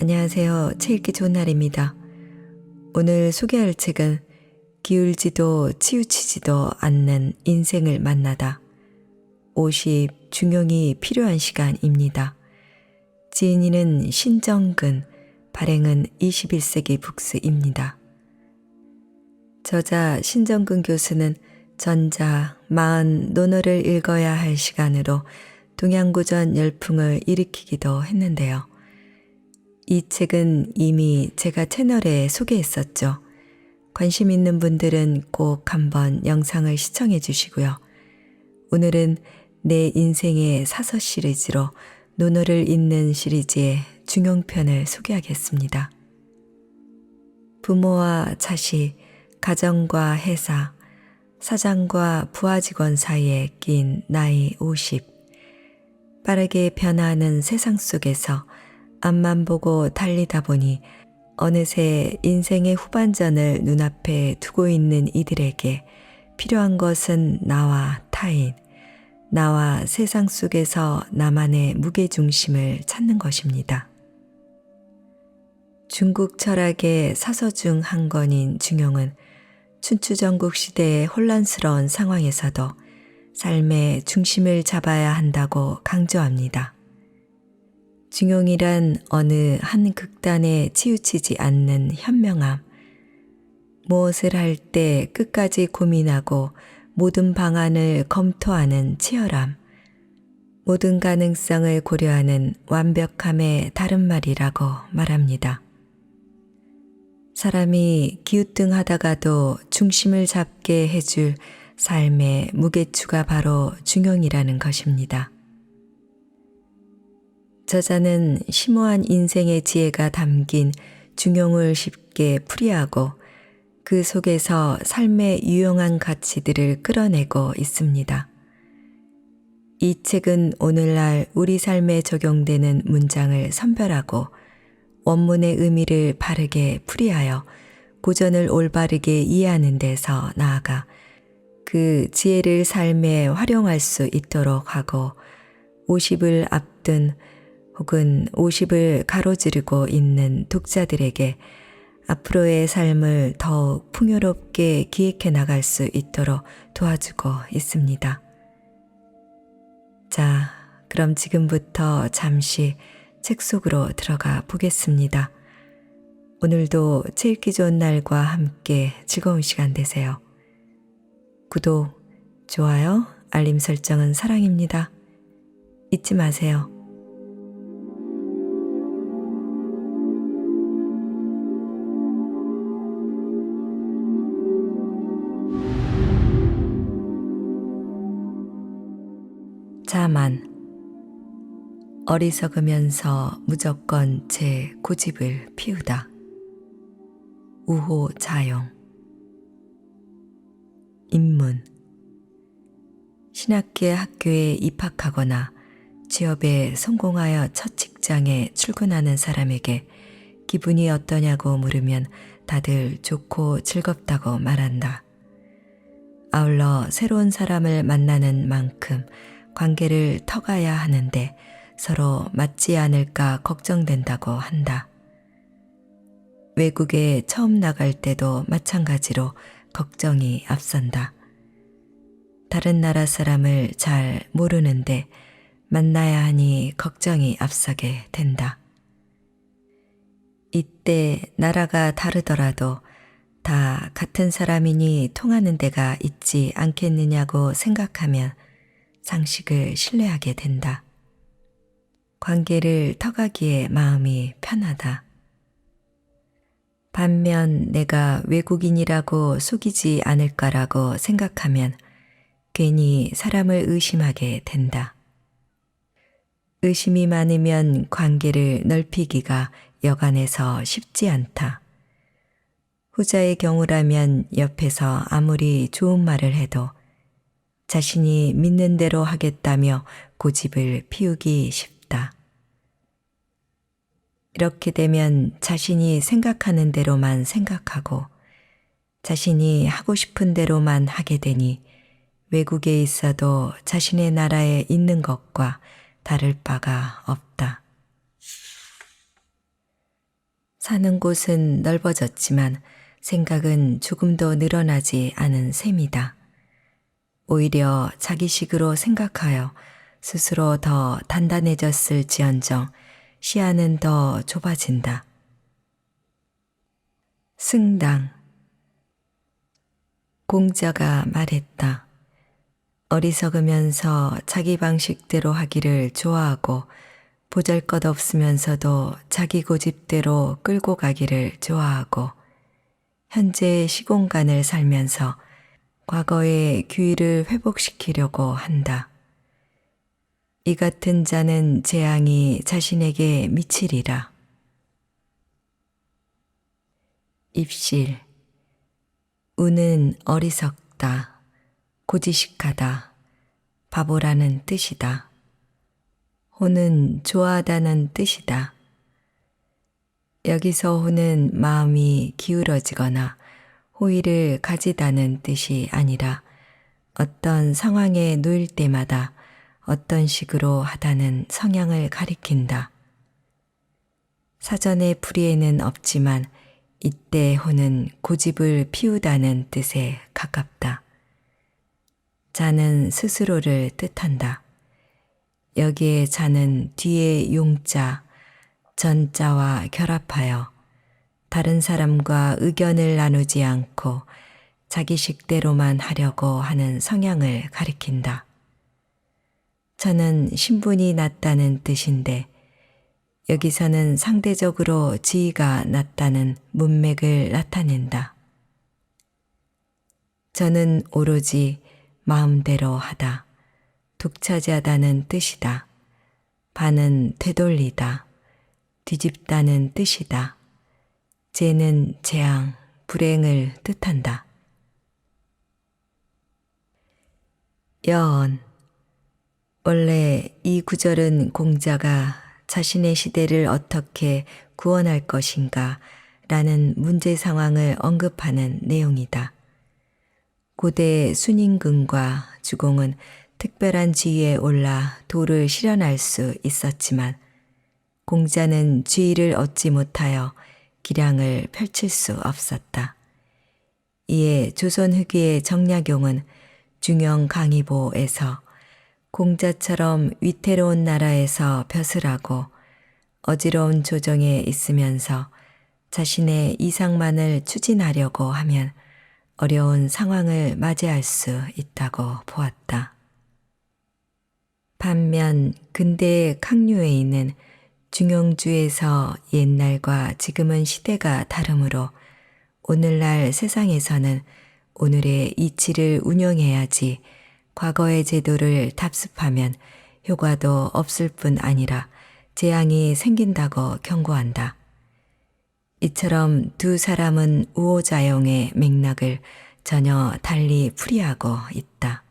안녕하세요. 책 읽기 좋은 날입니다. 오늘 소개할 책은 기울지도 치우치지도 않는 인생을 만나다. 50 중용이 필요한 시간입니다. 지은이는 신정근, 발행은 21세기 북스입니다. 저자 신정근 교수는 전작 40 논어를 읽어야 할 시간으로 동양고전 열풍을 일으키기도 했는데요. 이 책은 이미 제가 채널에 소개했었죠. 관심 있는 분들은 꼭 한번 영상을 시청해 주시고요. 오늘은 내 인생의 사서 시리즈로 논어를 잇는 시리즈의 중용편을 소개하겠습니다. 부모와 자식, 가정과 회사, 사장과 부하 직원 사이에 낀 나이 50. 빠르게 변화하는 세상 속에서 앞만 보고 달리다 보니 어느새 인생의 후반전을 눈앞에 두고 있는 이들에게 필요한 것은 나와 타인, 나와 세상 속에서 나만의 무게중심을 찾는 것입니다. 중국 철학의 사서 중 한 권인 중용은 춘추전국 시대의 혼란스러운 상황에서도 삶의 중심을 잡아야 한다고 강조합니다. 중용이란 어느 한 극단에 치우치지 않는 현명함, 무엇을 할 때 끝까지 고민하고 모든 방안을 검토하는 치열함, 모든 가능성을 고려하는 완벽함의 다른 말이라고 말합니다. 사람이 기우뚱하다가도 중심을 잡게 해줄 삶의 무게추가 바로 중용이라는 것입니다. 저자는 심오한 인생의 지혜가 담긴 중용을 쉽게 풀이하고 그 속에서 삶의 유용한 가치들을 끌어내고 있습니다. 이 책은 오늘날 우리 삶에 적용되는 문장을 선별하고 원문의 의미를 바르게 풀이하여 고전을 올바르게 이해하는 데서 나아가 그 지혜를 삶에 활용할 수 있도록 하고 50을 앞둔 혹은 50을 가로지르고 있는 독자들에게 앞으로의 삶을 더욱 풍요롭게 기획해 나갈 수 있도록 도와주고 있습니다. 자, 그럼 지금부터 잠시 책 속으로 들어가 보겠습니다. 오늘도 책 읽기 좋은 날과 함께 즐거운 시간 되세요. 구독, 좋아요, 알림 설정은 사랑입니다. 잊지 마세요. 자만, 어리석으면서 무조건 제 고집을 피우다. 우호자용. 입문. 신학계 학교에 입학하거나 취업에 성공하여 첫 직장에 출근하는 사람에게 기분이 어떠냐고 물으면 다들 좋고 즐겁다고 말한다. 아울러 새로운 사람을 만나는 만큼 관계를 터가야 하는데 서로 맞지 않을까 걱정된다고 한다. 외국에 처음 나갈 때도 마찬가지로 걱정이 앞선다. 다른 나라 사람을 잘 모르는데 만나야 하니 걱정이 앞서게 된다. 이때 나라가 다르더라도 다 같은 사람이니 통하는 데가 있지 않겠느냐고 생각하면 상식을 신뢰하게 된다. 관계를 터가기에 마음이 편하다. 반면 내가 외국인이라고 속이지 않을까라고 생각하면 괜히 사람을 의심하게 된다. 의심이 많으면 관계를 넓히기가 여간해서 쉽지 않다. 후자의 경우라면 옆에서 아무리 좋은 말을 해도 자신이 믿는 대로 하겠다며 고집을 피우기 쉽다. 이렇게 되면 자신이 생각하는 대로만 생각하고 자신이 하고 싶은 대로만 하게 되니 외국에 있어도 자신의 나라에 있는 것과 다를 바가 없다. 사는 곳은 넓어졌지만 생각은 조금도 늘어나지 않은 셈이다. 오히려 자기식으로 생각하여 스스로 더 단단해졌을지언정 시야는 더 좁아진다. 승당. 공자가 말했다. 어리석으면서 자기 방식대로 하기를 좋아하고 보잘것없으면서도 자기 고집대로 끌고 가기를 좋아하고 현재의 시공간을 살면서 과거의 규율을 회복시키려고 한다. 이 같은 자는 재앙이 자신에게 미치리라. 입실. 우는 어리석다, 고지식하다, 바보라는 뜻이다. 호는 좋아하다는 뜻이다. 여기서 호는 마음이 기울어지거나 호의를 가지다는 뜻이 아니라 어떤 상황에 놓일 때마다 어떤 식으로 하다는 성향을 가리킨다. 사전의 풀이에는 없지만 이때 호는 고집을 피우다는 뜻에 가깝다. 자는 스스로를 뜻한다. 여기에 자는 뒤에 용자, 전자와 결합하여 다른 사람과 의견을 나누지 않고 자기식대로만 하려고 하는 성향을 가리킨다. 저는 신분이 낮다는 뜻인데 여기서는 상대적으로 지위가 낮다는 문맥을 나타낸다. 저는 오로지 마음대로 하다, 독차지하다는 뜻이다. 반은 되돌리다, 뒤집다는 뜻이다. 재는 재앙, 불행을 뜻한다. 여언. 원래 이 구절은 공자가 자신의 시대를 어떻게 구원할 것인가 라는 문제 상황을 언급하는 내용이다. 고대 순임금과 주공은 특별한 지위에 올라 도를 실현할 수 있었지만 공자는 지위를 얻지 못하여 기량을 펼칠 수 없었다. 이에 조선 후기의 정약용은 중영 강의보에서 공자처럼 위태로운 나라에서 벼슬하고 어지러운 조정에 있으면서 자신의 이상만을 추진하려고 하면 어려운 상황을 맞이할 수 있다고 보았다. 반면 근대의 강류에 있는 중용주에서 옛날과 지금은 시대가 다르므로 오늘날 세상에서는 오늘의 이치를 운용해야지 과거의 제도를 답습하면 효과도 없을 뿐 아니라 재앙이 생긴다고 경고한다. 이처럼 두 사람은 우호자용의 맥락을 전혀 달리 풀이하고 있다.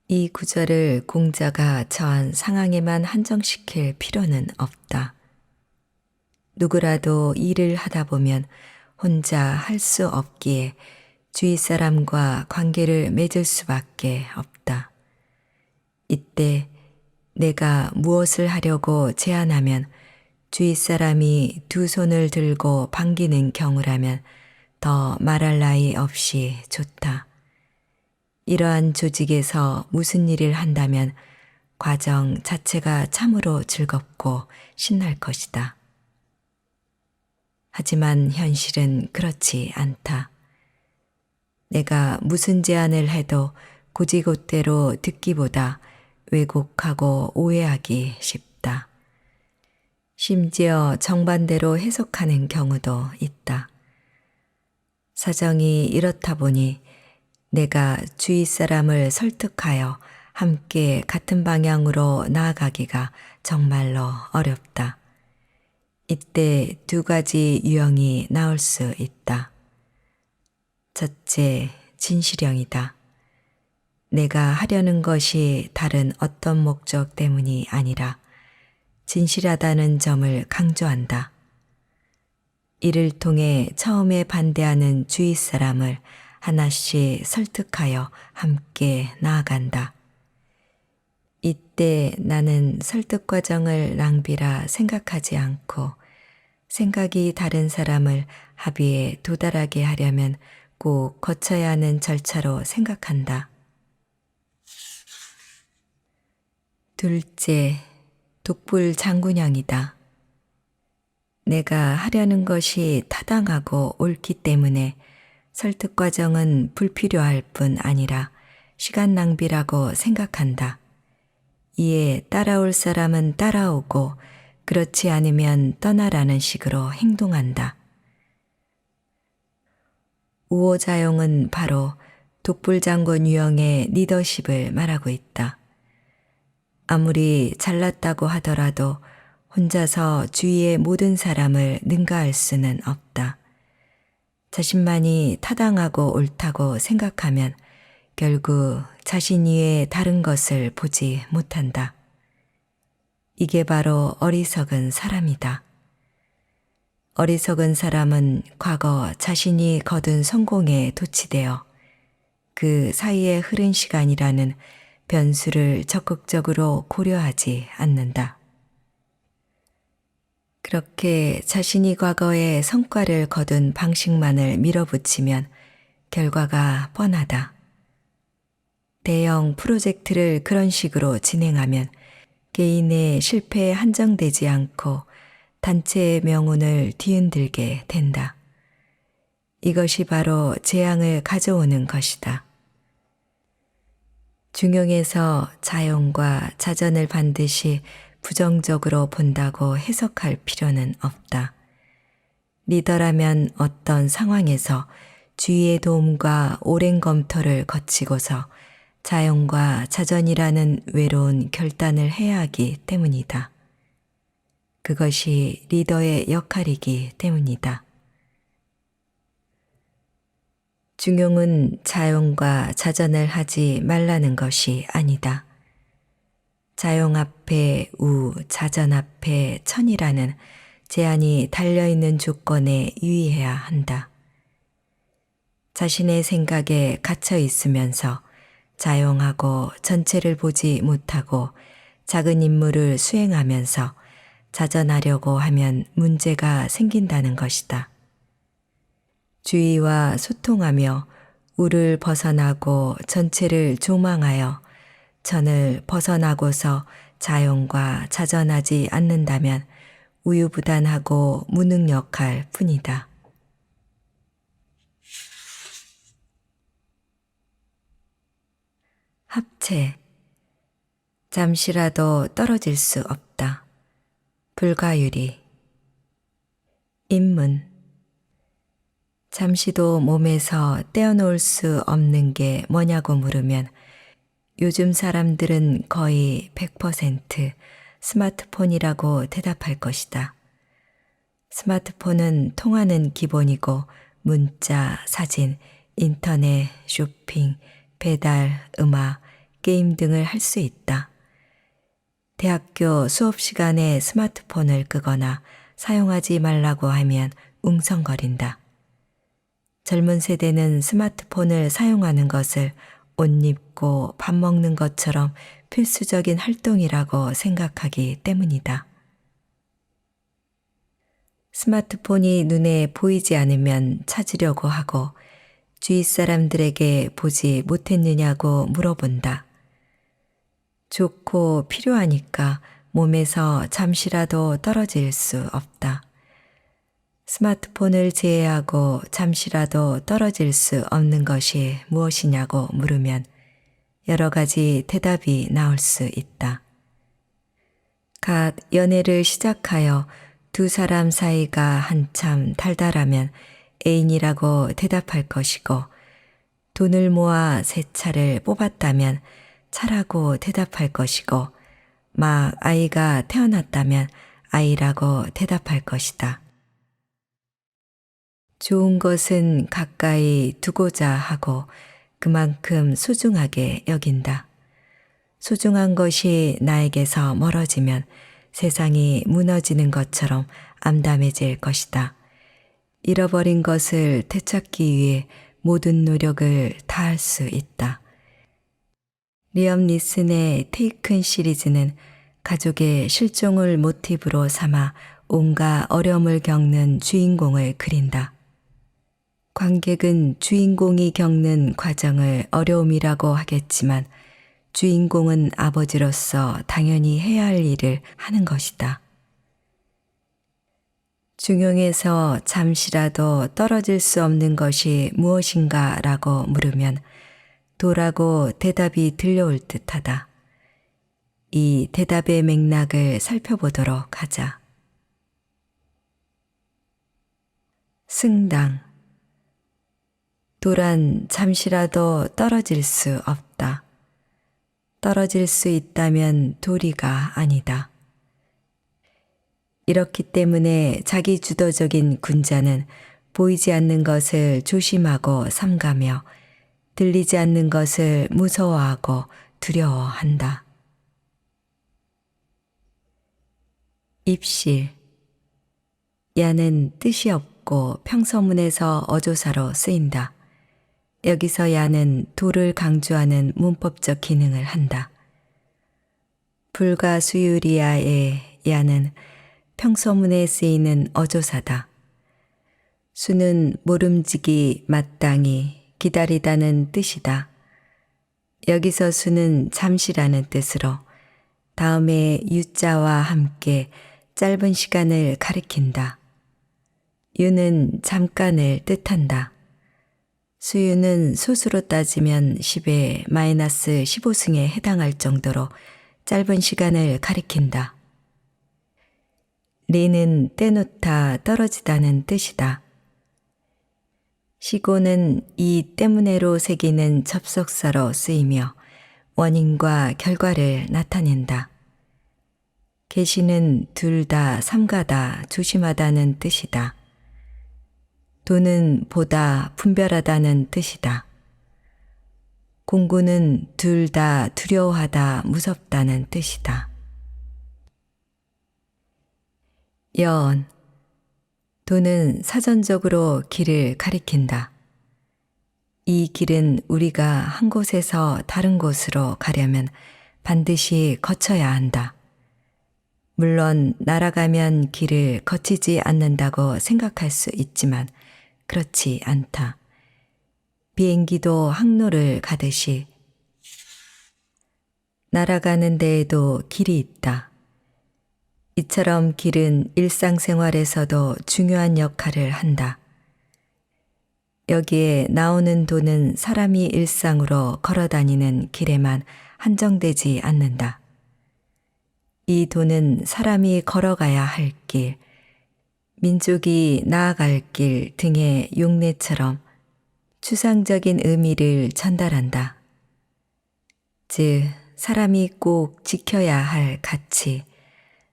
이 구절을 공자가 처한 상황에만 한정시킬 필요는 없다. 누구라도 일을 하다 보면 혼자 할 수 없기에 주위 사람과 관계를 맺을 수밖에 없다. 이때 내가 무엇을 하려고 제안하면 주위 사람이 두 손을 들고 반기는 경우라면 더 말할 나위 없이 좋다. 이러한 조직에서 무슨 일을 한다면 과정 자체가 참으로 즐겁고 신날 것이다. 하지만 현실은 그렇지 않다. 내가 무슨 제안을 해도 곧이곧대로 듣기보다 왜곡하고 오해하기 쉽다. 심지어 정반대로 해석하는 경우도 있다. 사정이 이렇다 보니 내가 주위 사람을 설득하여 함께 같은 방향으로 나아가기가 정말로 어렵다. 이때 두 가지 유형이 나올 수 있다. 첫째, 진실형이다. 내가 하려는 것이 다른 어떤 목적 때문이 아니라 진실하다는 점을 강조한다. 이를 통해 처음에 반대하는 주위 사람을 하나씩 설득하여 함께 나아간다. 이때 나는 설득 과정을 낭비라 생각하지 않고 생각이 다른 사람을 합의에 도달하게 하려면 꼭 거쳐야 하는 절차로 생각한다. 둘째, 독불 장군형이다. 내가 하려는 것이 타당하고 옳기 때문에 설득 과정은 불필요할 뿐 아니라 시간 낭비라고 생각한다. 이에 따라올 사람은 따라오고 그렇지 않으면 떠나라는 식으로 행동한다. 우호자용은 바로 독불장군 유형의 리더십을 말하고 있다. 아무리 잘났다고 하더라도 혼자서 주위의 모든 사람을 능가할 수는 없다. 자신만이 타당하고 옳다고 생각하면 결국 자신 이외에 다른 것을 보지 못한다. 이게 바로 어리석은 사람이다. 어리석은 사람은 과거 자신이 거둔 성공에 도취되어 그 사이에 흐른 시간이라는 변수를 적극적으로 고려하지 않는다. 그렇게 자신이 과거에 성과를 거둔 방식만을 밀어붙이면 결과가 뻔하다. 대형 프로젝트를 그런 식으로 진행하면 개인의 실패에 한정되지 않고 단체의 명운을 뒤흔들게 된다. 이것이 바로 재앙을 가져오는 것이다. 중용에서 자용과 자전을 반드시 부정적으로 본다고 해석할 필요는 없다. 리더라면 어떤 상황에서 주위의 도움과 오랜 검토를 거치고서 자용과 자전이라는 외로운 결단을 해야 하기 때문이다. 그것이 리더의 역할이기 때문이다. 중용은 자용과 자전을 하지 말라는 것이 아니다. 자용 앞에 우, 자전 앞에 천이라는 제한이 달려있는 조건에 유의해야 한다. 자신의 생각에 갇혀 있으면서 자용하고 전체를 보지 못하고 작은 임무를 수행하면서 자전하려고 하면 문제가 생긴다는 것이다. 주위와 소통하며 우를 벗어나고 전체를 조망하여 전을 벗어나고서 자용과 자전하지 않는다면 우유부단하고 무능력할 뿐이다. 합체. 잠시라도 떨어질 수 없다. 불가유리. 인문. 잠시도 몸에서 떼어놓을 수 없는 게 뭐냐고 물으면 요즘 사람들은 거의 100% 스마트폰이라고 대답할 것이다. 스마트폰은 통화는 기본이고 문자, 사진, 인터넷, 쇼핑, 배달, 음악, 게임 등을 할 수 있다. 대학교 수업 시간에 스마트폰을 끄거나 사용하지 말라고 하면 웅성거린다. 젊은 세대는 스마트폰을 사용하는 것을 옷 입고 밥 먹는 것처럼 필수적인 활동이라고 생각하기 때문이다. 스마트폰이 눈에 보이지 않으면 찾으려고 하고 주위 사람들에게 보지 못했느냐고 물어본다. 좋고 필요하니까 몸에서 잠시라도 떨어질 수 없다. 스마트폰을 제외하고 잠시라도 떨어질 수 없는 것이 무엇이냐고 물으면 여러 가지 대답이 나올 수 있다. 갓 연애를 시작하여 두 사람 사이가 한참 달달하면 애인이라고 대답할 것이고 돈을 모아 새 차를 뽑았다면 차라고 대답할 것이고 막 아이가 태어났다면 아이라고 대답할 것이다. 좋은 것은 가까이 두고자 하고 그만큼 소중하게 여긴다. 소중한 것이 나에게서 멀어지면 세상이 무너지는 것처럼 암담해질 것이다. 잃어버린 것을 되찾기 위해 모든 노력을 다할 수 있다. 리엄 니슨의 테이큰 시리즈는 가족의 실종을 모티브로 삼아 온갖 어려움을 겪는 주인공을 그린다. 관객은 주인공이 겪는 과정을 어려움이라고 하겠지만 주인공은 아버지로서 당연히 해야 할 일을 하는 것이다. 중용에서 잠시라도 떨어질 수 없는 것이 무엇인가 라고 물으면 도라고 대답이 들려올 듯하다. 이 대답의 맥락을 살펴보도록 하자. 승당. 도란 잠시라도 떨어질 수 없다. 떨어질 수 있다면 도리가 아니다. 이렇기 때문에 자기 주도적인 군자는 보이지 않는 것을 조심하고 삼가며 들리지 않는 것을 무서워하고 두려워한다. 입실. 야는 뜻이 없고 평서문에서 어조사로 쓰인다. 여기서 야는 도를 강조하는 문법적 기능을 한다. 불가수유리야의 야는 평서문에 쓰이는 어조사다. 수는 모름지기 마땅히 기다리다는 뜻이다. 여기서 수는 잠시라는 뜻으로 다음에 유자와 함께 짧은 시간을 가리킨다. 유는 잠깐을 뜻한다. 수유는 소수로 따지면 10의 마이너스 15승에 해당할 정도로 짧은 시간을 가리킨다. 리는 떼놓다 떨어지다는 뜻이다. 시고는 이 때문에로 새기는 접속사로 쓰이며 원인과 결과를 나타낸다. 계시는 둘 다 삼가다 조심하다는 뜻이다. 도는 보다 분별하다는 뜻이다. 공구는 둘 다 두려워하다 무섭다는 뜻이다. 여언. 도는 사전적으로 길을 가리킨다. 이 길은 우리가 한 곳에서 다른 곳으로 가려면 반드시 거쳐야 한다. 물론 날아가면 길을 거치지 않는다고 생각할 수 있지만 그렇지 않다. 비행기도 항로를 가듯이 날아가는 데에도 길이 있다. 이처럼 길은 일상생활에서도 중요한 역할을 한다. 여기에 나오는 도는 사람이 일상으로 걸어다니는 길에만 한정되지 않는다. 이 도는 사람이 걸어가야 할 길, 민족이 나아갈 길 등의 용례처럼 추상적인 의미를 전달한다. 즉, 사람이 꼭 지켜야 할 가치,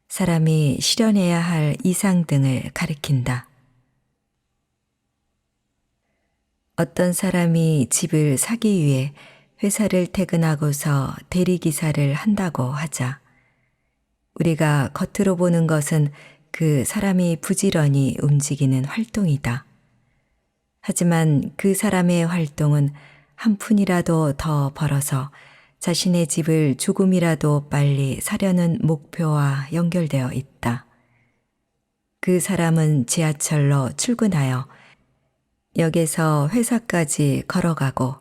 사람이 실현해야 할 이상 등을 가리킨다. 어떤 사람이 집을 사기 위해 회사를 퇴근하고서 대리기사를 한다고 하자. 우리가 겉으로 보는 것은 그 사람이 부지런히 움직이는 활동이다. 하지만 그 사람의 활동은 한 푼이라도 더 벌어서 자신의 집을 조금이라도 빨리 사려는 목표와 연결되어 있다. 그 사람은 지하철로 출근하여 역에서 회사까지 걸어가고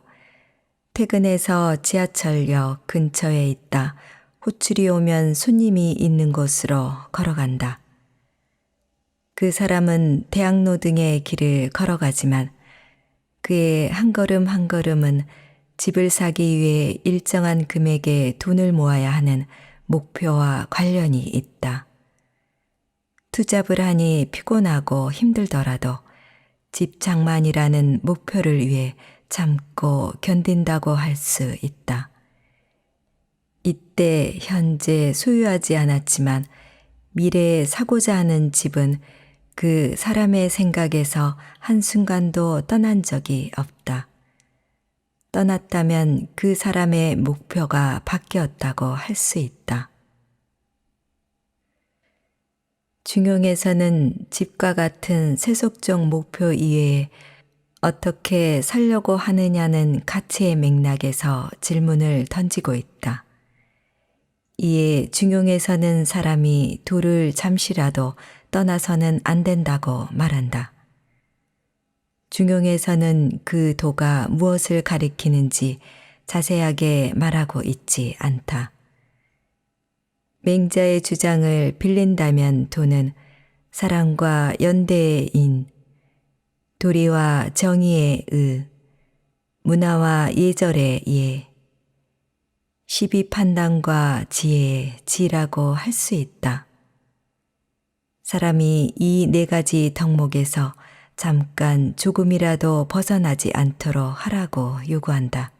퇴근해서 지하철역 근처에 있다 호출이 오면 손님이 있는 곳으로 걸어간다. 그 사람은 대학로 등의 길을 걸어가지만 그의 한 걸음 한 걸음은 집을 사기 위해 일정한 금액의 돈을 모아야 하는 목표와 관련이 있다. 투잡을 하니 피곤하고 힘들더라도 집 장만이라는 목표를 위해 참고 견딘다고 할 수 있다. 이때 현재 소유하지 않았지만 미래에 사고자 하는 집은 그 사람의 생각에서 한순간도 떠난 적이 없다. 떠났다면 그 사람의 목표가 바뀌었다고 할 수 있다. 중용에서는 집과 같은 세속적 목표 이외에 어떻게 살려고 하느냐는 가치의 맥락에서 질문을 던지고 있다. 이에 중용에서는 사람이 도를 잠시라도 떠나서는 안 된다고 말한다. 중용에서는 그 도가 무엇을 가리키는지 자세하게 말하고 있지 않다. 맹자의 주장을 빌린다면 도는 사랑과 연대의 인, 도리와 정의의 의, 문화와 예절의 예, 시비 판단과 지혜의 지라고 할 수 있다. 사람이 이 네 가지 덕목에서 잠깐 조금이라도 벗어나지 않도록 하라고 요구한다.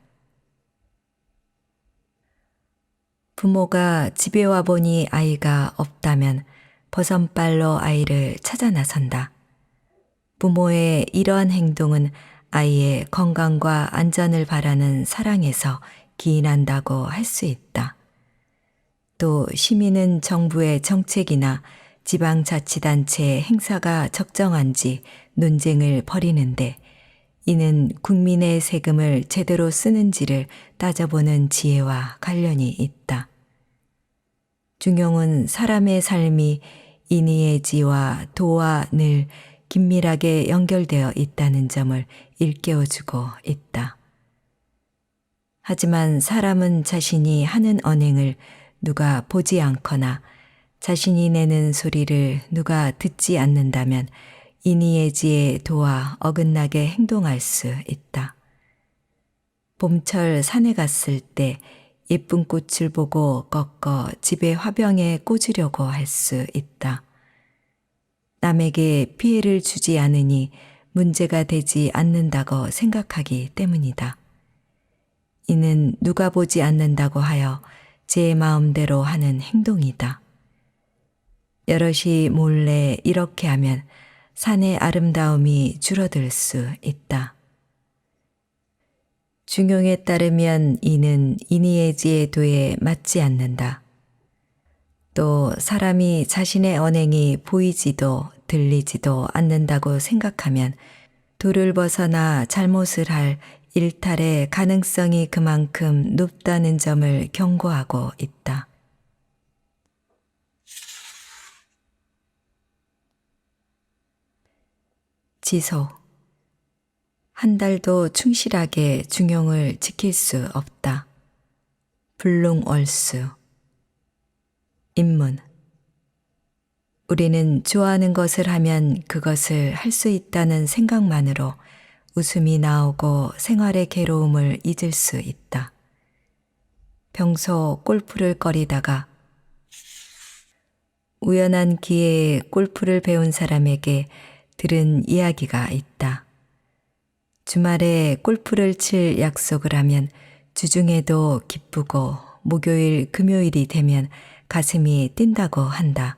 부모가 집에 와보니 아이가 없다면 버선발로 아이를 찾아 나선다. 부모의 이러한 행동은 아이의 건강과 안전을 바라는 사랑에서 기인한다고 할 수 있다. 또 시민은 정부의 정책이나 지방자치단체의 행사가 적정한지 논쟁을 벌이는데 이는 국민의 세금을 제대로 쓰는지를 따져보는 지혜와 관련이 있다. 중용은 사람의 삶이 인의의 지와 도와 늘 긴밀하게 연결되어 있다는 점을 일깨워주고 있다. 하지만 사람은 자신이 하는 언행을 누가 보지 않거나 자신이 내는 소리를 누가 듣지 않는다면 인의의 지의 도와 어긋나게 행동할 수 있다. 봄철 산에 갔을 때 예쁜 꽃을 보고 꺾어 집의 화병에 꽂으려고 할 수 있다. 남에게 피해를 주지 않으니 문제가 되지 않는다고 생각하기 때문이다. 이는 누가 보지 않는다고 하여 제 마음대로 하는 행동이다. 여럿이 몰래 이렇게 하면 산의 아름다움이 줄어들 수 있다. 중용에 따르면 이는 인의의 지의 도에 맞지 않는다. 또 사람이 자신의 언행이 보이지도 들리지도 않는다고 생각하면 도를 벗어나 잘못을 할 일탈의 가능성이 그만큼 높다는 점을 경고하고 있다. 지소. 한 달도 충실하게 중용을 지킬 수 없다. 불능월수. 인문. 우리는 좋아하는 것을 하면 그것을 할 수 있다는 생각만으로 웃음이 나오고 생활의 괴로움을 잊을 수 있다. 평소 골프를 거리다가 우연한 기회에 골프를 배운 사람에게 들은 이야기가 있다. 주말에 골프를 칠 약속을 하면 주중에도 기쁘고 목요일, 금요일이 되면 가슴이 뛴다고 한다.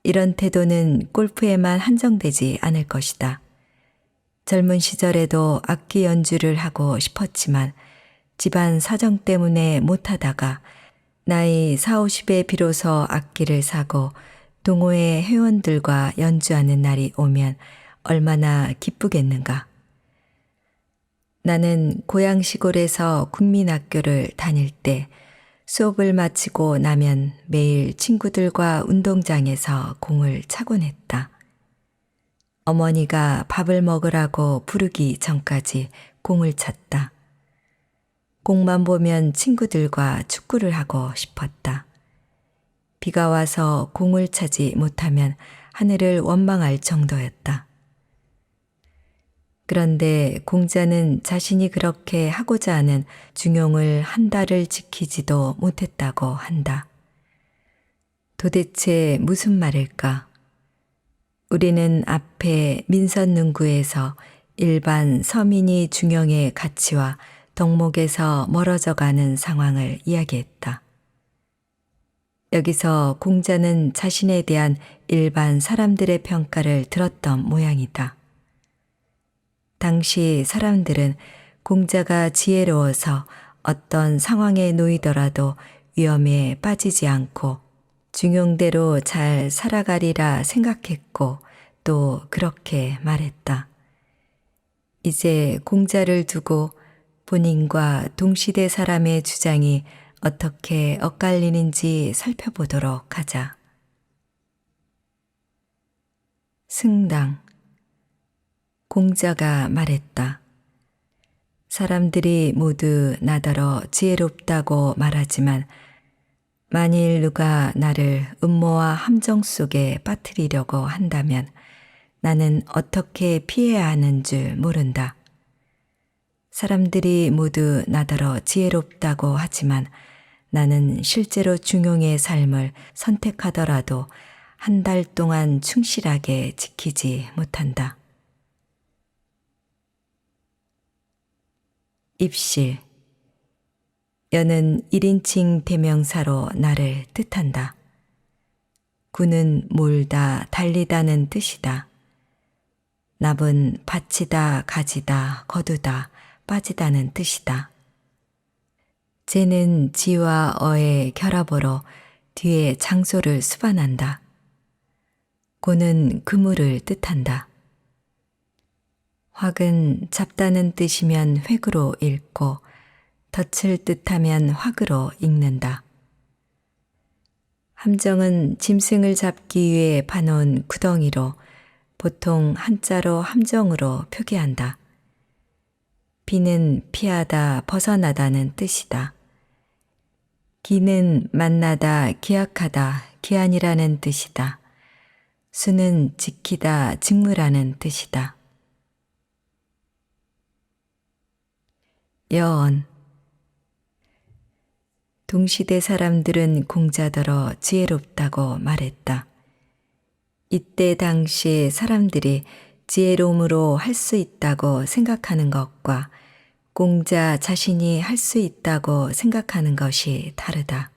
이런 태도는 골프에만 한정되지 않을 것이다. 젊은 시절에도 악기 연주를 하고 싶었지만 집안 사정 때문에 못하다가 나이 40, 50에 비로소 악기를 사고 동호회 회원들과 연주하는 날이 오면 얼마나 기쁘겠는가. 나는 고향 시골에서 국민학교를 다닐 때 수업을 마치고 나면 매일 친구들과 운동장에서 공을 차곤 했다. 어머니가 밥을 먹으라고 부르기 전까지 공을 찼다. 공만 보면 친구들과 축구를 하고 싶었다. 비가 와서 공을 차지 못하면 하늘을 원망할 정도였다. 그런데 공자는 자신이 그렇게 하고자 하는 중용을 한 달을 지키지도 못했다고 한다. 도대체 무슨 말일까? 우리는 앞에 민선능구에서 일반 서민이 중용의 가치와 덕목에서 멀어져 가는 상황을 이야기했다. 여기서 공자는 자신에 대한 일반 사람들의 평가를 들었던 모양이다. 당시 사람들은 공자가 지혜로워서 어떤 상황에 놓이더라도 위험에 빠지지 않고 중용대로 잘 살아가리라 생각했고 또 그렇게 말했다. 이제 공자를 두고 본인과 동시대 사람의 주장이 어떻게 엇갈리는지 살펴보도록 하자. 승당. 공자가 말했다. 사람들이 모두 나더러 지혜롭다고 말하지만 만일 누가 나를 음모와 함정 속에 빠뜨리려고 한다면 나는 어떻게 피해야 하는 줄 모른다. 사람들이 모두 나더러 지혜롭다고 하지만 나는 실제로 중용의 삶을 선택하더라도 한 달 동안 충실하게 지키지 못한다. 입실. 여는 1인칭 대명사로 나를 뜻한다. 구는 몰다, 달리다는 뜻이다. 납은 바치다, 가지다, 거두다, 빠지다는 뜻이다. 쟤는 지와 어의 결합어로 뒤에 장소를 수반한다. 고는 그물을 뜻한다. 확은 잡다는 뜻이면 획으로 읽고 덫을 뜻하면 확으로 읽는다. 함정은 짐승을 잡기 위해 파놓은 구덩이로 보통 한자로 함정으로 표기한다. 비는 피하다, 벗어나다는 뜻이다. 기는 만나다, 기약하다, 기한이라는 뜻이다. 수는 지키다, 직무라는 뜻이다. 여언. 동시대 사람들은 공자더러 지혜롭다고 말했다. 이때 당시 사람들이 지혜로움으로 할 수 있다고 생각하는 것과 공자 자신이 할 수 있다고 생각하는 것이 다르다.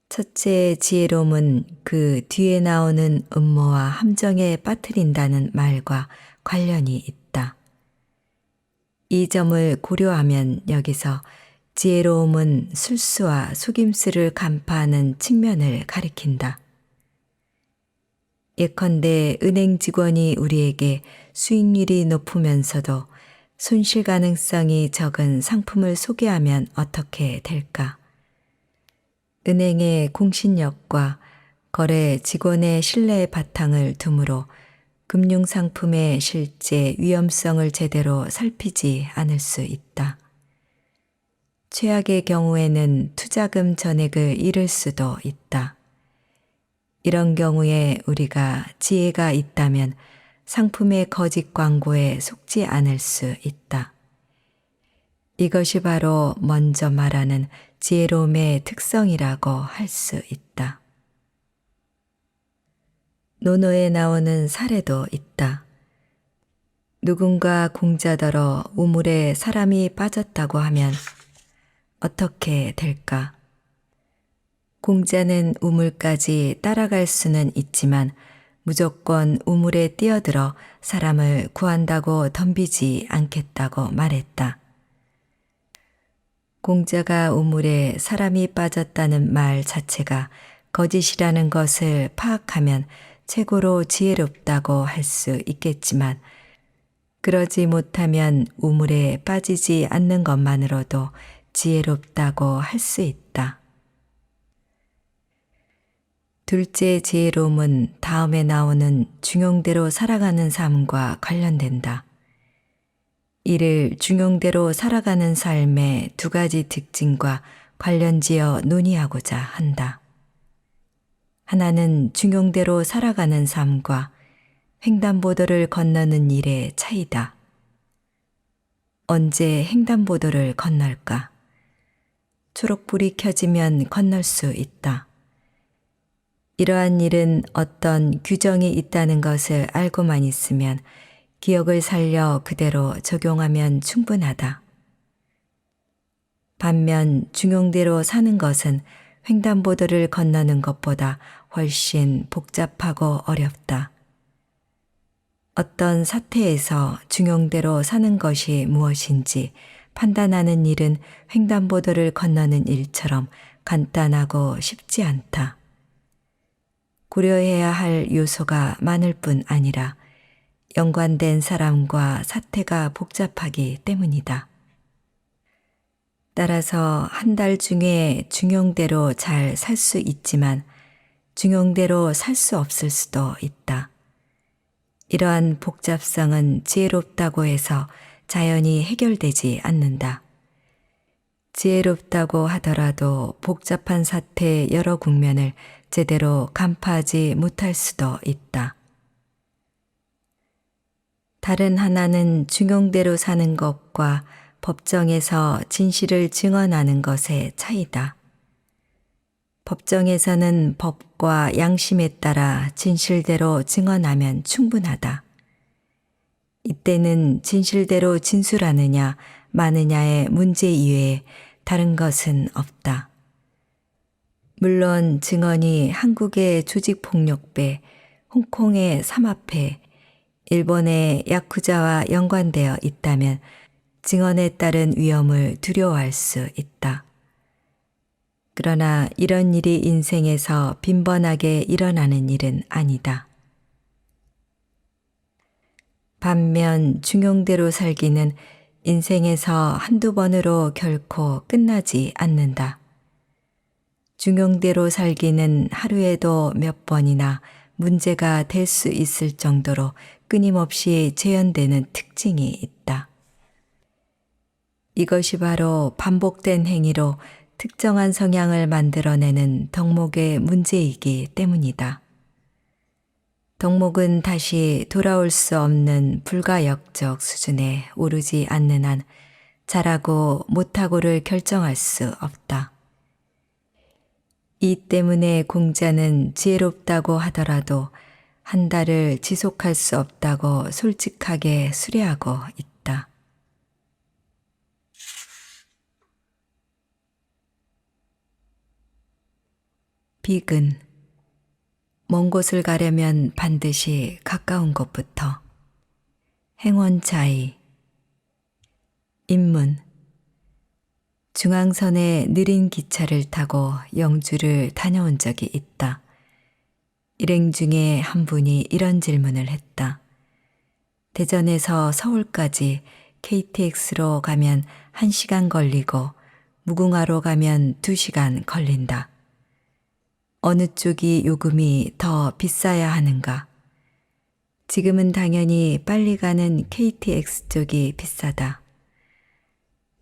첫째 지혜로움은 그 뒤에 나오는 음모와 함정에 빠뜨린다는 말과 관련이 있다. 이 점을 고려하면 여기서 지혜로움은 술수와 속임수를 간파하는 측면을 가리킨다. 예컨대 은행 직원이 우리에게 수익률이 높으면서도 손실 가능성이 적은 상품을 소개하면 어떻게 될까? 은행의 공신력과 거래 직원의 신뢰의 바탕을 두므로 금융상품의 실제 위험성을 제대로 살피지 않을 수 있다. 최악의 경우에는 투자금 전액을 잃을 수도 있다. 이런 경우에 우리가 지혜가 있다면 상품의 거짓 광고에 속지 않을 수 있다. 이것이 바로 먼저 말하는 지혜로움의 특성이라고 할 수 있다. 논어에 나오는 사례도 있다. 누군가 공자더러 우물에 사람이 빠졌다고 하면 어떻게 될까? 공자는 우물까지 따라갈 수는 있지만 무조건 우물에 뛰어들어 사람을 구한다고 덤비지 않겠다고 말했다. 공자가 우물에 사람이 빠졌다는 말 자체가 거짓이라는 것을 파악하면 최고로 지혜롭다고 할 수 있겠지만 그러지 못하면 우물에 빠지지 않는 것만으로도 지혜롭다고 할 수 있다. 둘째 지혜로움은 다음에 나오는 중용대로 살아가는 삶과 관련된다. 이를 중용대로 살아가는 삶의 두 가지 특징과 관련지어 논의하고자 한다. 하나는 중용대로 살아가는 삶과 횡단보도를 건너는 일의 차이다. 언제 횡단보도를 건널까? 초록불이 켜지면 건널 수 있다. 이러한 일은 어떤 규정이 있다는 것을 알고만 있으면 기억을 살려 그대로 적용하면 충분하다. 반면 중용대로 사는 것은 횡단보도를 건너는 것보다 훨씬 복잡하고 어렵다. 어떤 사태에서 중용대로 사는 것이 무엇인지 판단하는 일은 횡단보도를 건너는 일처럼 간단하고 쉽지 않다. 고려해야 할 요소가 많을 뿐 아니라 연관된 사람과 사태가 복잡하기 때문이다. 따라서 한 달 중에 중용대로 잘 살 수 있지만 중용대로 살 수 없을 수도 있다. 이러한 복잡성은 지혜롭다고 해서 자연히 해결되지 않는다. 지혜롭다고 하더라도 복잡한 사태의 여러 국면을 제대로 간파하지 못할 수도 있다. 다른 하나는 중용대로 사는 것과 법정에서 진실을 증언하는 것의 차이다. 법정에서는 법과 양심에 따라 진실대로 증언하면 충분하다. 이때는 진실대로 진술하느냐 마느냐의 문제 이외에 다른 것은 없다. 물론 증언이 한국의 조직폭력배, 홍콩의 삼합회, 일본의 야쿠자와 연관되어 있다면 증언에 따른 위험을 두려워할 수 있다. 그러나 이런 일이 인생에서 빈번하게 일어나는 일은 아니다. 반면 중용대로 살기는 인생에서 한두 번으로 결코 끝나지 않는다. 중용대로 살기는 하루에도 몇 번이나 문제가 될 수 있을 정도로 끊임없이 재현되는 특징이 있다. 이것이 바로 반복된 행위로 특정한 성향을 만들어내는 덕목의 문제이기 때문이다. 덕목은 다시 돌아올 수 없는 불가역적 수준에 오르지 않는 한 잘하고 못하고를 결정할 수 없다. 이 때문에 공자는 지혜롭다고 하더라도 한 달을 지속할 수 없다고 솔직하게 수려하고 있다. 빅은 먼 곳을 가려면 반드시 가까운 곳부터. 행원자의 인문 중앙선에 느린 기차를 타고 영주를 다녀온 적이 있다. 일행 중에 한 분이 이런 질문을 했다. 대전에서 서울까지 KTX로 가면 1시간 걸리고 무궁화로 가면 2시간 걸린다. 어느 쪽이 요금이 더 비싸야 하는가? 지금은 당연히 빨리 가는 KTX 쪽이 비싸다.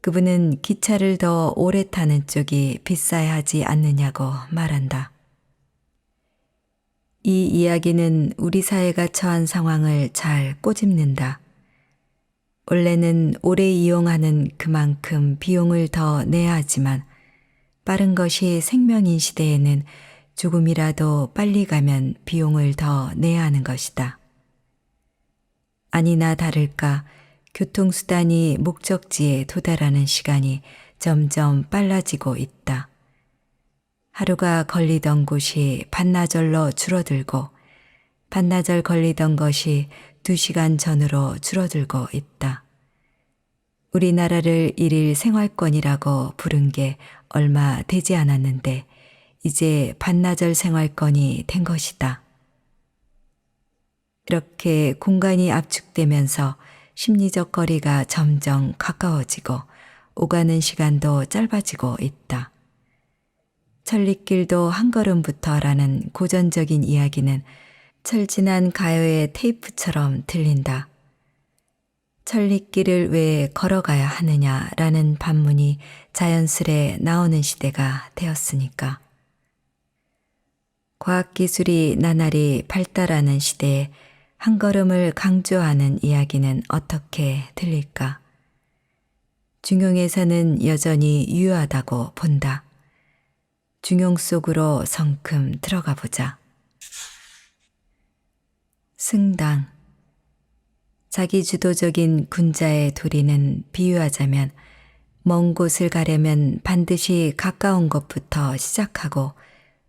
그분은 기차를 더 오래 타는 쪽이 비싸야 하지 않느냐고 말한다. 이 이야기는 우리 사회가 처한 상황을 잘 꼬집는다. 원래는 오래 이용하는 그만큼 비용을 더 내야 하지만 빠른 것이 생명인 시대에는 조금이라도 빨리 가면 비용을 더 내야 하는 것이다. 아니나 다를까 교통수단이 목적지에 도달하는 시간이 점점 빨라지고 있다. 하루가 걸리던 곳이 반나절로 줄어들고 반나절 걸리던 것이 2시간 전으로 줄어들고 있다. 우리나라를 일일 생활권이라고 부른 게 얼마 되지 않았는데 이제 반나절 생활권이 된 것이다. 이렇게 공간이 압축되면서 심리적 거리가 점점 가까워지고 오가는 시간도 짧아지고 있다. 천리길도 한 걸음부터라는 고전적인 이야기는 철진한 가요의 테이프처럼 들린다. 천리길을 왜 걸어가야 하느냐라는 반문이 자연스레 나오는 시대가 되었으니까. 과학기술이 나날이 발달하는 시대에 한 걸음을 강조하는 이야기는 어떻게 들릴까? 중용에서는 여전히 유효하다고 본다. 중용 속으로 성큼 들어가 보자. 승당 자기주도적인 군자의 도리는 비유하자면 먼 곳을 가려면 반드시 가까운 곳부터 시작하고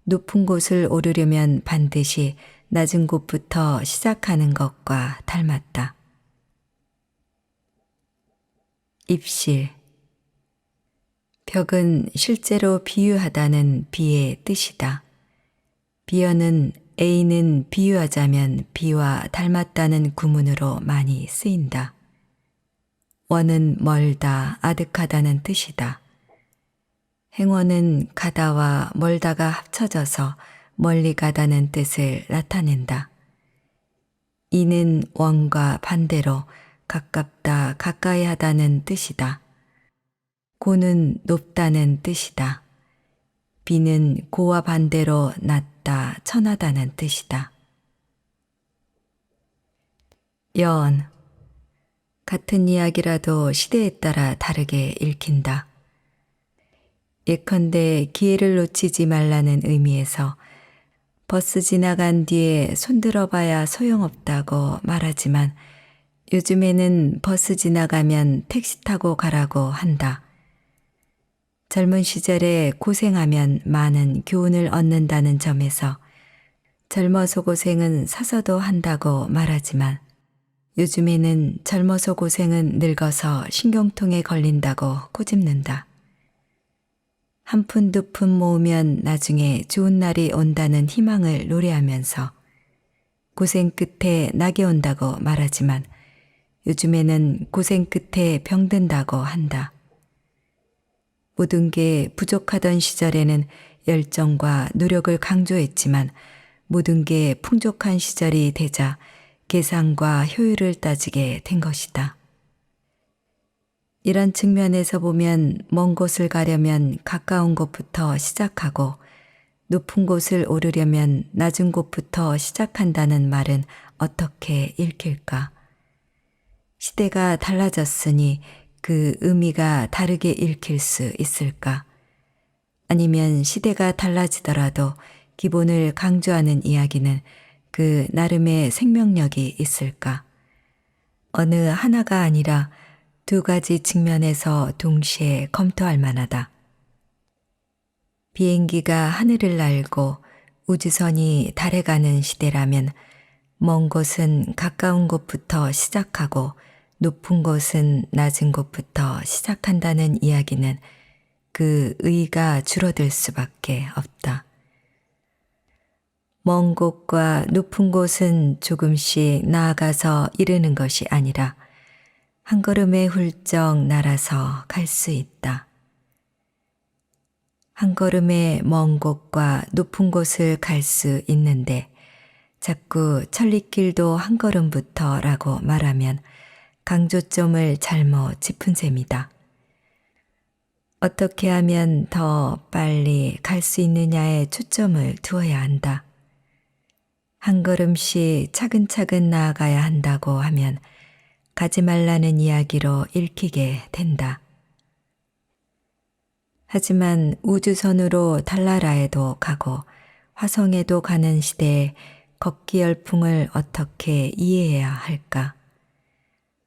높은 곳을 오르려면 반드시 낮은 곳부터 시작하는 것과 닮았다. 입실 벽은 실제로 비유하다는 비의 뜻이다. 비어는 A는 비유하자면 B와 닮았다는 구문으로 많이 쓰인다. 원은 멀다, 아득하다는 뜻이다. 행원은 가다와 멀다가 합쳐져서 멀리 가다는 뜻을 나타낸다. 이는 원과 반대로 가깝다, 가까이 하다는 뜻이다. 고는 높다는 뜻이다. 비는 고와 반대로 낮다, 천하다는 뜻이다. 연, 같은 이야기라도 시대에 따라 다르게 읽힌다. 예컨대 기회를 놓치지 말라는 의미에서 버스 지나간 뒤에 손들어봐야 소용없다고 말하지만 요즘에는 버스 지나가면 택시 타고 가라고 한다. 젊은 시절에 고생하면 많은 교훈을 얻는다는 점에서 젊어서 고생은 사서도 한다고 말하지만 요즘에는 젊어서 고생은 늙어서 신경통에 걸린다고 꼬집는다. 한 푼 두 푼 모으면 나중에 좋은 날이 온다는 희망을 노래하면서 고생 끝에 낙이 온다고 말하지만 요즘에는 고생 끝에 병든다고 한다. 모든 게 부족하던 시절에는 열정과 노력을 강조했지만 모든 게 풍족한 시절이 되자 계산과 효율을 따지게 된 것이다. 이런 측면에서 보면 먼 곳을 가려면 가까운 곳부터 시작하고 높은 곳을 오르려면 낮은 곳부터 시작한다는 말은 어떻게 읽힐까? 시대가 달라졌으니 그 의미가 다르게 읽힐 수 있을까? 아니면 시대가 달라지더라도 기본을 강조하는 이야기는 그 나름의 생명력이 있을까? 어느 하나가 아니라 두 가지 측면에서 동시에 검토할 만하다. 비행기가 하늘을 날고 우주선이 달에 가는 시대라면 먼 곳은 가까운 곳부터 시작하고 높은 곳은 낮은 곳부터 시작한다는 이야기는 그 의의가 줄어들 수밖에 없다. 먼 곳과 높은 곳은 조금씩 나아가서 이르는 것이 아니라 한 걸음에 훌쩍 날아서 갈 수 있다. 한 걸음에 먼 곳과 높은 곳을 갈 수 있는데 자꾸 천리길도 한 걸음부터라고 말하면 강조점을 잘못 짚은 셈이다. 어떻게 하면 더 빨리 갈 수 있느냐에 초점을 두어야 한다. 한 걸음씩 차근차근 나아가야 한다고 하면 가지 말라는 이야기로 읽히게 된다. 하지만 우주선으로 달나라에도 가고 화성에도 가는 시대에 걷기 열풍을 어떻게 이해해야 할까?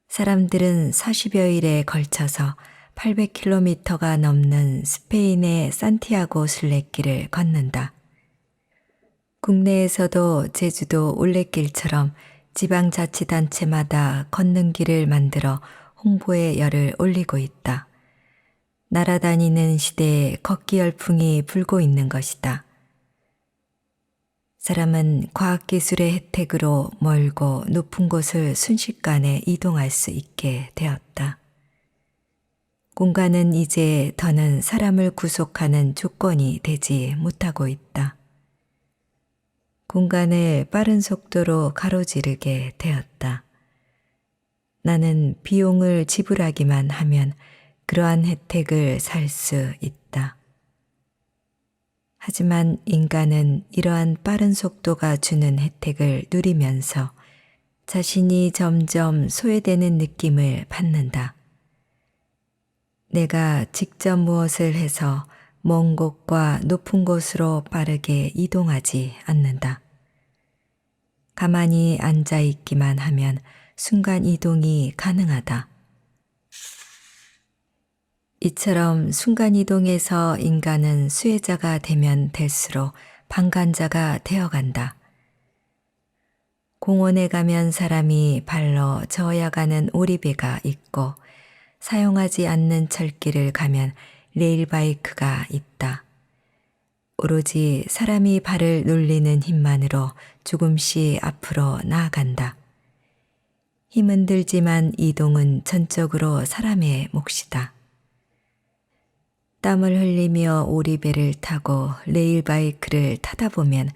사람들은 40여일에 걸쳐서 800km가 넘는 스페인의 산티아고 순례길을 걷는다. 국내에서도 제주도 올레길처럼 지방자치단체마다 걷는 길을 만들어 홍보의 열을 올리고 있다. 날아다니는 시대에 걷기 열풍이 불고 있는 것이다. 사람은 과학기술의 혜택으로 멀고 높은 곳을 순식간에 이동할 수 있게 되었다. 공간은 이제 더는 사람을 구속하는 조건이 되지 못하고 있다. 공간을 빠른 속도로 가로지르게 되었다. 나는 비용을 지불하기만 하면 그러한 혜택을 살 수 있다. 하지만 인간은 이러한 빠른 속도가 주는 혜택을 누리면서 자신이 점점 소외되는 느낌을 받는다. 내가 직접 무엇을 해서 먼 곳과 높은 곳으로 빠르게 이동하지 않는다. 가만히 앉아 있기만 하면 순간 이동이 가능하다. 이처럼 순간이동에서 인간은 수혜자가 되면 될수록 방관자가 되어간다. 공원에 가면 사람이 발로 저어야 가는 오리배가 있고 사용하지 않는 철길을 가면 레일바이크가 있다. 오로지 사람이 발을 놀리는 힘만으로 조금씩 앞으로 나아간다. 힘은 들지만 이동은 전적으로 사람의 몫이다. 땀을 흘리며 오리배를 타고 레일바이크를 타다 보면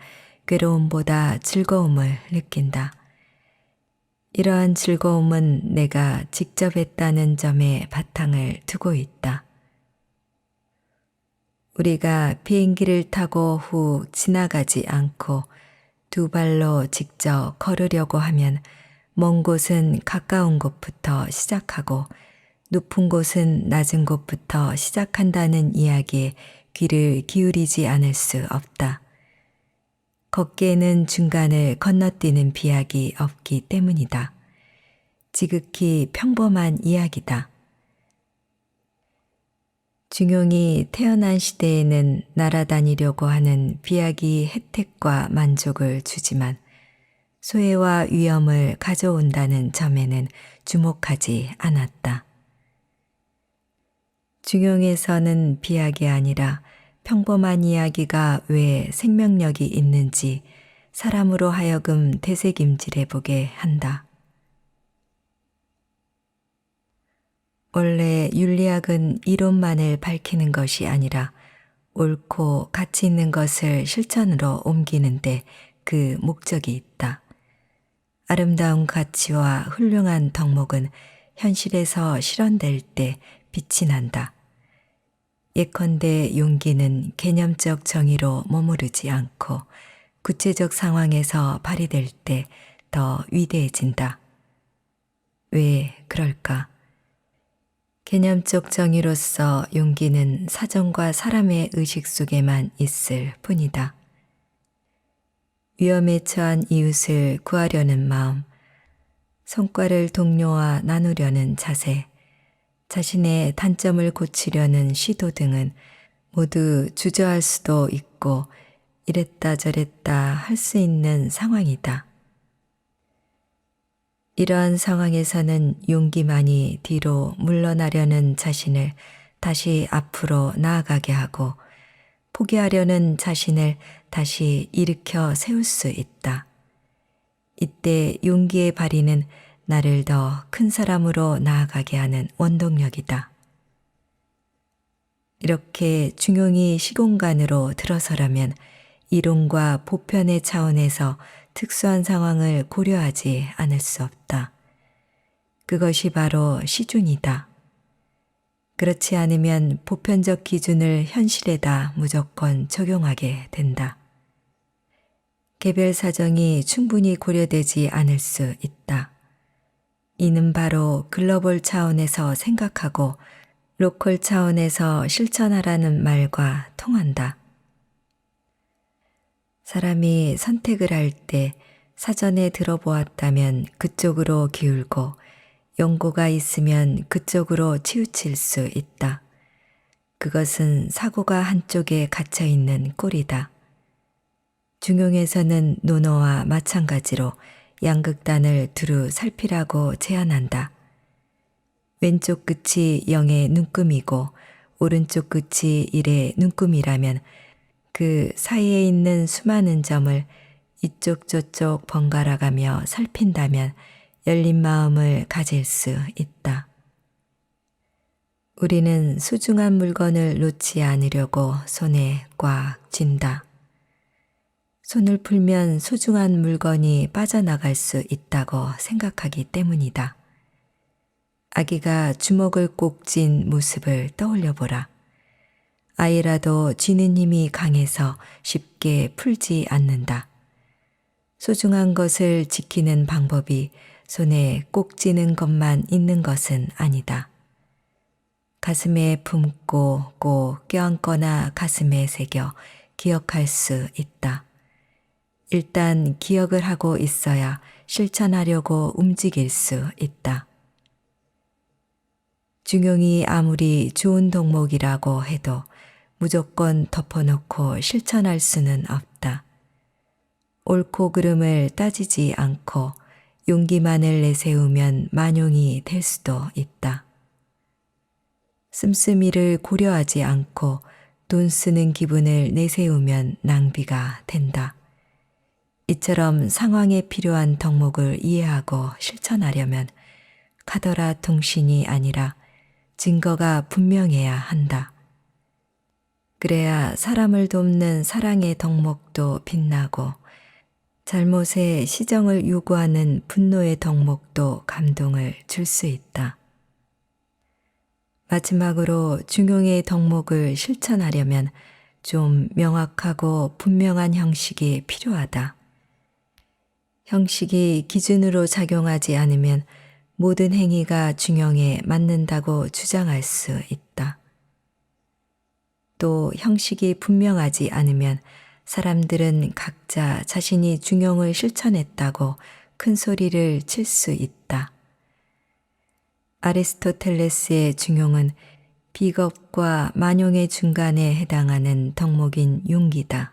괴로움보다 즐거움을 느낀다. 이러한 즐거움은 내가 직접 했다는 점에 바탕을 두고 있다. 우리가 비행기를 타고 후 지나가지 않고 두 발로 직접 걸으려고 하면 먼 곳은 가까운 곳부터 시작하고 높은 곳은 낮은 곳부터 시작한다는 이야기에 귀를 기울이지 않을 수 없다. 걷기에는 중간을 건너뛰는 비약이 없기 때문이다. 지극히 평범한 이야기다. 중용이 태어난 시대에는 날아다니려고 하는 비약이 혜택과 만족을 주지만 소외와 위험을 가져온다는 점에는 주목하지 않았다. 중용에서는 비약이 아니라 평범한 이야기가 왜 생명력이 있는지 사람으로 하여금 되새김질해 보게 한다. 원래 윤리학은 이론만을 밝히는 것이 아니라 옳고 가치 있는 것을 실천으로 옮기는데 그 목적이 있다. 아름다운 가치와 훌륭한 덕목은 현실에서 실현될 때 빛이 난다. 예컨대 용기는 개념적 정의로 머무르지 않고 구체적 상황에서 발휘될 때 더 위대해진다. 왜 그럴까? 개념적 정의로서 용기는 사정과 사람의 의식 속에만 있을 뿐이다. 위험에 처한 이웃을 구하려는 마음, 성과를 동료와 나누려는 자세, 자신의 단점을 고치려는 시도 등은 모두 주저할 수도 있고 이랬다 저랬다 할 수 있는 상황이다. 이러한 상황에서는 용기만이 뒤로 물러나려는 자신을 다시 앞으로 나아가게 하고 포기하려는 자신을 다시 일으켜 세울 수 있다. 이때 용기의 발휘는 나를 더 큰 사람으로 나아가게 하는 원동력이다. 이렇게 중용이 시공간으로 들어서려면 이론과 보편의 차원에서 특수한 상황을 고려하지 않을 수 없다. 그것이 바로 시준이다. 그렇지 않으면 보편적 기준을 현실에다 무조건 적용하게 된다. 개별 사정이 충분히 고려되지 않을 수 있다. 이는 바로 글로벌 차원에서 생각하고 로컬 차원에서 실천하라는 말과 통한다. 사람이 선택을 할 때 사전에 들어보았다면 그쪽으로 기울고 연고가 있으면 그쪽으로 치우칠 수 있다. 그것은 사고가 한쪽에 갇혀 있는 꼴이다. 중용에서는 논어와 마찬가지로 양극단을 두루 살피라고 제안한다. 왼쪽 끝이 0의 눈금이고 오른쪽 끝이 1의 눈금이라면 그 사이에 있는 수많은 점을 이쪽 저쪽 번갈아 가며 살핀다면 열린 마음을 가질 수 있다. 우리는 소중한 물건을 놓지 않으려고 손에 꽉 쥔다. 손을 풀면 소중한 물건이 빠져나갈 수 있다고 생각하기 때문이다. 아기가 주먹을 꼭 쥔 모습을 떠올려 보라. 아이라도 쥐는 힘이 강해서 쉽게 풀지 않는다. 소중한 것을 지키는 방법이 손에 꼭 쥐는 것만 있는 것은 아니다. 가슴에 품고 꼭 껴안거나 가슴에 새겨 기억할 수 있다. 일단 기억을 하고 있어야 실천하려고 움직일 수 있다. 중용이 아무리 좋은 덕목이라고 해도 무조건 덮어놓고 실천할 수는 없다. 옳고 그름을 따지지 않고 용기만을 내세우면 만용이 될 수도 있다. 씀씀이를 고려하지 않고 돈 쓰는 기분을 내세우면 낭비가 된다. 이처럼 상황에 필요한 덕목을 이해하고 실천하려면 카더라 통신이 아니라 증거가 분명해야 한다. 그래야 사람을 돕는 사랑의 덕목도 빛나고 잘못에 시정을 요구하는 분노의 덕목도 감동을 줄 수 있다. 마지막으로 중용의 덕목을 실천하려면 좀 명확하고 분명한 형식이 필요하다. 형식이 기준으로 작용하지 않으면 모든 행위가 중용에 맞는다고 주장할 수 있다. 또 형식이 분명하지 않으면 사람들은 각자 자신이 중용을 실천했다고 큰 소리를 칠 수 있다. 아리스토텔레스의 중용은 비겁과 만용의 중간에 해당하는 덕목인 용기다.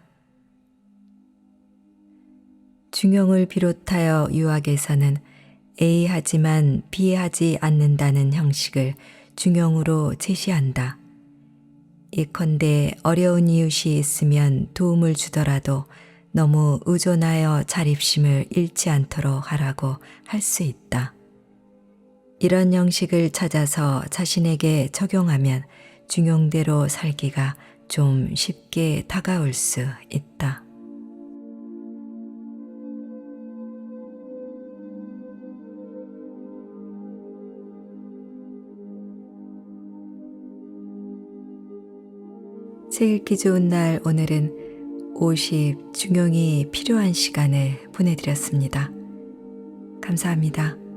중용을 비롯하여 유학에서는 A하지만 B하지 않는다는 형식을 중용으로 제시한다. 예컨대 어려운 이웃이 있으면 도움을 주더라도 너무 의존하여 자립심을 잃지 않도록 하라고 할 수 있다. 이런 형식을 찾아서 자신에게 적용하면 중용대로 살기가 좀 쉽게 다가올 수 있다. 책 읽기 좋은 날 오늘은 50 중용이 필요한 시간을 보내드렸습니다. 감사합니다.